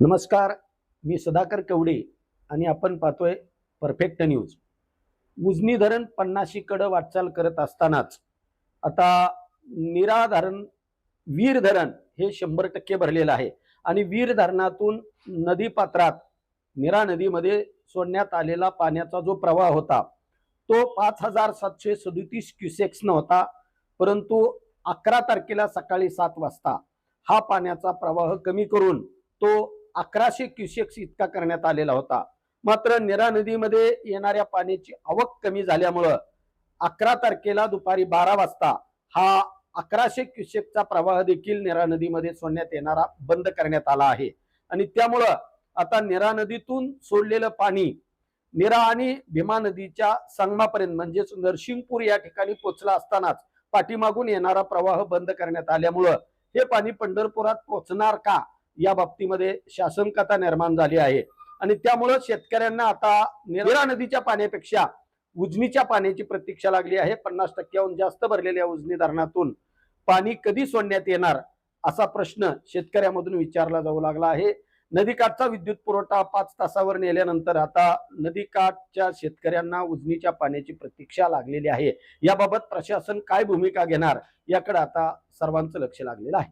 नमस्कार, मी सुधाकर कवडे आणि आपण पाहतोय परफेक्ट न्यूज. उजनी धरण 50 कडे वाटचाल करत असतानाच आता नीरा धरण, वीर धरण हे 100% भरलेलं आहे आणि वीर धरणातून नदी पात्रात नीरा नदीमध्ये सोडण्यात आलेला पाण्याचा जो प्रवाह होता तो 5737 क्युसेक्स होता. परंतु 11 तारखेला सकाळी 7 वाजता हा पाण्याचा प्रवाह कमी करून तो 1100 क्युसेक्स इतका करण्यात आलेला होता. मात्र नीरा नदीमध्ये येणाऱ्या पाण्याची आवक कमी झाल्यामुळं 11 तारखेला दुपारी 12 वाजता हा 1100 क्युसेकचा प्रवाह देखील नीरा नदीमध्ये सोडण्यात येणारा बंद करण्यात आला आहे. आणि त्यामुळं आता नीरा नदीतून सोडलेलं पाणी नीरा आणि भीमा नदीच्या संगमापर्यंत म्हणजेच नरसिंगपूर या ठिकाणी पोहोचला असतानाच पाठीमागून येणारा प्रवाह बंद करण्यात आल्यामुळं हे पाणी पंढरपुरात पोहोचणार का या बाबतीमध्ये शासनकता निर्माण झाली आहे. आणि त्यामुळे शेतकऱ्यांना आता नीरा नदीच्या पाण्यापेक्षा उजनीच्या पाण्याची प्रतीक्षा लागली आहे. 50%हून जास्त भरलेल्या उजनी धरणातून पाणी कधी सोडण्यात येणार असा प्रश्न शेतकऱ्यांमधून विचारला जाऊ लागला आहे. नदीकाठचा विद्युत पुरवठा 5 तासावर नेल्यानंतर आता नदीकाठच्या शेतकऱ्यांना उजनीच्या पाण्याची प्रतीक्षा लागलेली आहे. याबाबत प्रशासन काय भूमिका घेणार याकडे आता सर्वांचं लक्ष लागलेलं आहे.